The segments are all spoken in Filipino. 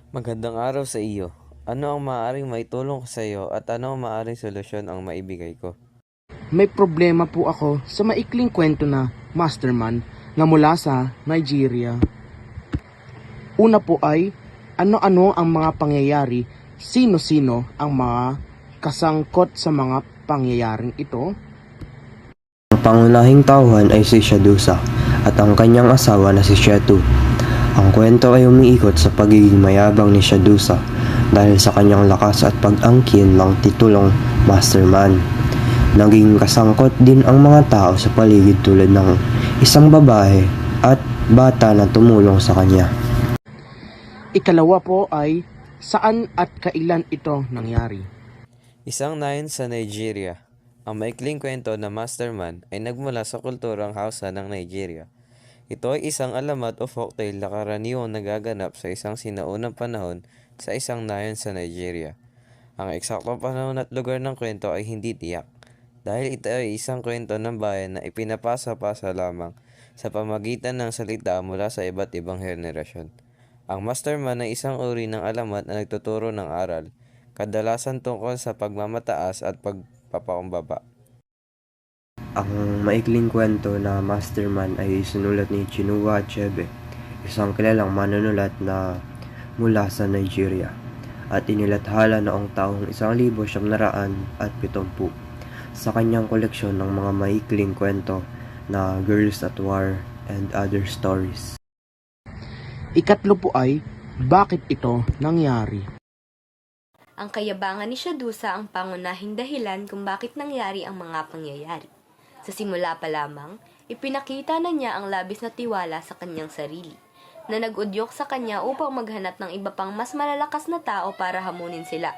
Magandang araw sa iyo. Ano ang maaaring maitulong ko sa iyo at ano ang maaaring solusyon ang maibigay ko? May problema po ako sa maikling kwento na masterman na mula sa Nigeria. Una po ay, ano-ano ang mga pangyayari, sino-sino ang mga kasangkot sa mga pangyayaring ito? Ang pangunahing tauhan ay si Shadusa at ang kanyang asawa na si Shetu. Ang kwento ay umiikot sa pagiging mayabang ni Shadusa dahil sa kanyang lakas at pag-angkin ng titulong Masterman. Naging kasangkot din ang mga tao sa paligid tulad ng isang babae at bata na tumulong sa kanya. Ikalawa po ay, saan at kailan ito nangyari? Isang nayon sa Nigeria. Ang maikling kwento na masterman ay nagmula sa kulturang Hausa ng Nigeria. Ito ay isang alamat o folktale na karaniwang nagaganap sa isang sinaunang panahon sa isang nayon sa Nigeria. Ang eksaktong panahon at lugar ng kwento ay hindi tiyak, dahil ito ay isang kwento ng bayan na ipinapasa-pasa lamang sa pamagitan ng salita mula sa iba't ibang henerasyon. Ang masterman ay isang uri ng alamat na nagtuturo ng aral, kadalasan tungkol sa pagmamataas at pagpapakumbaba. Ang maikling kwento na Masterman ay sinulat ni Chinua Achebe, isang kilalang manunulat na mula sa Nigeria, at inilathala noong taong 1970 sa kanyang koleksyon ng mga maikling kwento na Girls at War and Other Stories. Ikatlo po ay, bakit ito nangyari? Ang kayabangan ni Shadusa ang pangunahing dahilan kung bakit nangyari ang mga pangyayari. Sa simula pa lamang, ipinakita na niya ang labis na tiwala sa kanyang sarili, na nag-udyok sa kanya upang maghanap ng iba pang mas malalakas na tao para hamunin sila.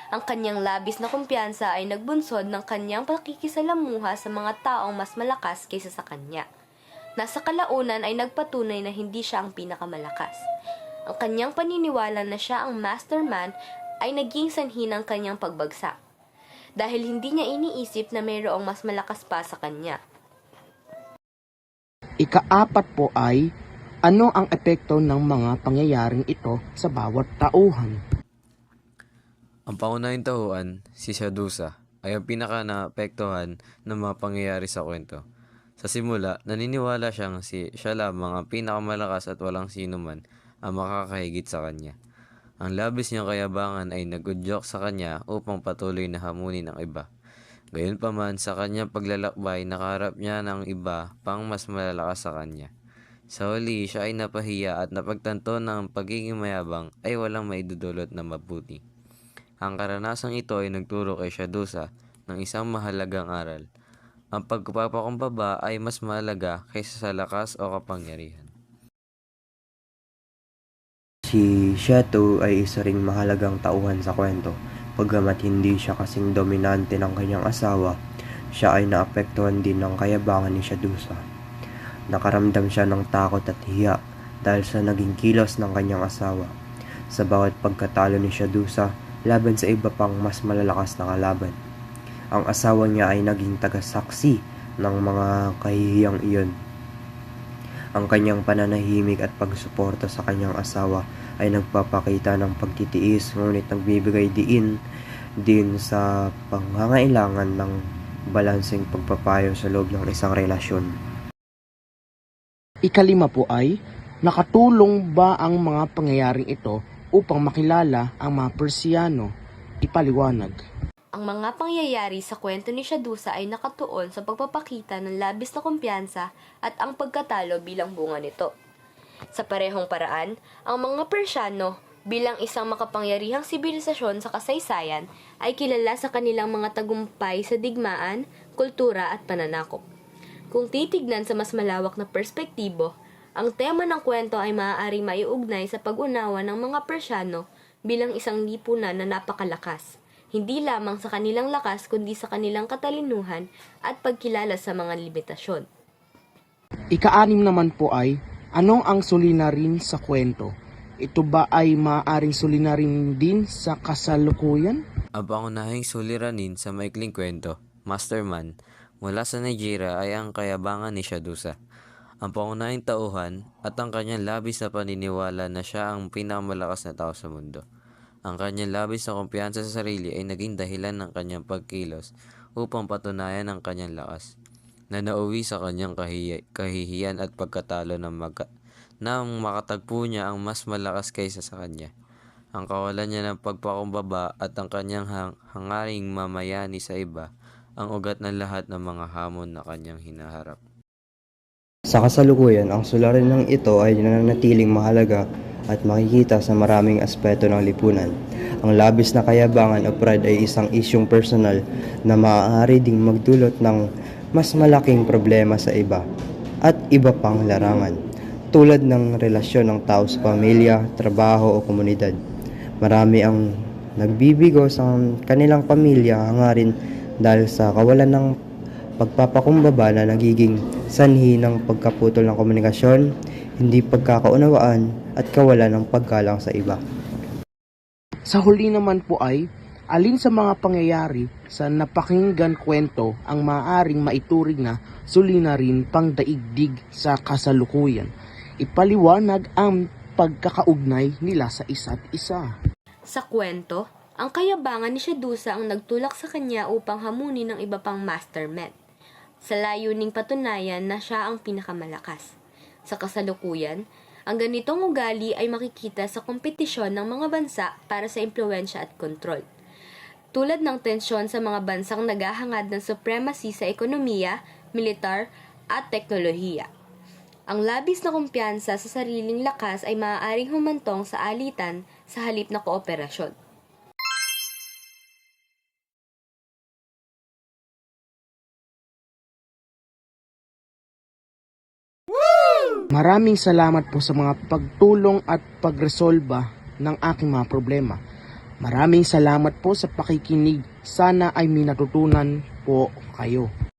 Ang kanyang labis na kumpiyansa ay nagbunsod ng kanyang pakikisalamuha sa mga taong mas malakas kaysa sa kanya. Nasa kalaunan ay nagpatunay na hindi siya ang pinakamalakas. Ang kanyang paniniwala na siya ang masterman ay naging sanhi ng kanyang pagbagsak, dahil hindi niya iniisip na mayroong mas malakas pa sa kanya. Ikaapat po ay, ano ang epekto ng mga pangyayaring ito sa bawat tauhan? Ang pangunahing tauhan, si Shadusa, ay ang pinaka-naapektuhan ng mga pangyayari sa kwento. Sa simula, naniniwala siya lamang ang pinakamalakas at walang sino man ang makakahigit sa kanya. Ang labis niyang kayabangan ay nag-udyok sa kanya upang patuloy na hamunin ang iba. Gayunpaman, sa kanyang paglalakbay, nakaharap niya ng iba pang mas malalakas sa kanya. Sa huli, siya ay napahiya at napagtanto ng pagiging mayabang ay walang maidudulot na mabuti. Ang karanasang ito ay nagturo kay Shadusa ng isang mahalagang aral. Ang pagpapakumbaba ay mas mahalaga kaysa sa lakas o kapangyarihan. Si Shetu ay isa ring mahalagang tauhan sa kwento. Pagkamat hindi siya kasing dominante ng kanyang asawa, siya ay naapektuhan din ng kayabangan ni Shadusa. Nakaramdam siya ng takot at hiya dahil sa naging kilos ng kanyang asawa. Sa bawat pagkatalo ni Shadusa laban sa iba pang mas malalakas na kalaban, ang asawa niya ay naging tagasaksi ng mga kahihiyang iyon. Ang kanyang pananahimik at pagsuporta sa kanyang asawa ay nagpapakita ng pagtitiis, ngunit nagbibigay din sa pangangailangan ng balanseng pagpapayo sa loob ng isang relasyon. Ikalima po ay, nakatulong ba ang mga pangyayaring ito upang makilala ang mga Persiyano? Ipaliwanag. Ang mga pangyayari sa kwento ni Shadusa ay nakatuon sa pagpapakita ng labis na kumpiyansa at ang pagkatalo bilang bunga nito. Sa parehong paraan, ang mga Persyano bilang isang makapangyarihang sibilisasyon sa kasaysayan ay kilala sa kanilang mga tagumpay sa digmaan, kultura at pananakop. Kung titignan sa mas malawak na perspektibo, ang tema ng kwento ay maaaring maiugnay sa pag-unawa ng mga Persyano bilang isang lipunan na napakalakas, hindi lamang sa kanilang lakas kundi sa kanilang katalinuhan at pagkilala sa mga limitasyon. Ika-anim naman po ay, anong ang suliranin sa kwento? Ito ba ay maaaring suliranin din sa kasalukuyan? Ang pangunahing suliranin sa maikling kwento, Masterman, mula sa Nigeria ay ang kayabangan ni Shadusa. ang pangunahing tauhan at ang kanyang labis na paniniwala na siya ang pinakamalakas na tao sa mundo. Ang kanyang labis na kumpiyansa sa sarili ay naging dahilan ng kanyang pagkilos upang patunayan ang kanyang lakas, na nauwi sa kanyang kahihiyan at pagkatalo nang makatagpo niya ang mas malakas kaysa sa kanya. Ang kawalan niya ng pagpakumbaba at ang kanyang hangaring mamayani sa iba ang ugat ng lahat ng mga hamon na kanyang hinaharap. Sa kasalukuyan, ang suliranin ng ito ay nananatiling mahalaga at makikita sa maraming aspeto ng lipunan. Ang labis na kayabangan o pride ay isang isyung personal na maaari ding magdulot ng mas malaking problema sa iba at iba pang larangan, tulad ng relasyon ng tao sa pamilya, trabaho o komunidad. Marami ang nagbibigo sa kanilang pamilya hangarin dahil sa kawalan ng pagpapakumbaba na nagiging sanhi ng pagkaputol ng komunikasyon, hindi pagkakaunawaan at kawalan ng paggalang sa iba. Sa huli naman po ay, alin sa mga pangyayari sa napakinggan kwento ang maaaring maituring na suliranin pang daigdig sa kasalukuyan? Ipaliwanag ang pagkakaugnay nila sa isa't isa. Sa kwento, ang kayabangan ni Shadusa ang nagtulak sa kanya upang hamunin ng iba pang mastermen, sa layuning patunayan na siya ang pinakamalakas. Sa kasalukuyan, ang ganitong ugali ay makikita sa kompetisyon ng mga bansa para sa impluwensya at kontrol, tulad ng tensyon sa mga bansang naghahangad ng supremacy sa ekonomiya, militar, at teknolohiya. Ang labis na kumpiyansa sa sariling lakas ay maaaring humantong sa alitan sa halip na kooperasyon. Maraming salamat po sa mga pagtulong at pagresolba ng aking mga problema. Maraming salamat po sa pakikinig. Sana ay may natutunan po kayo.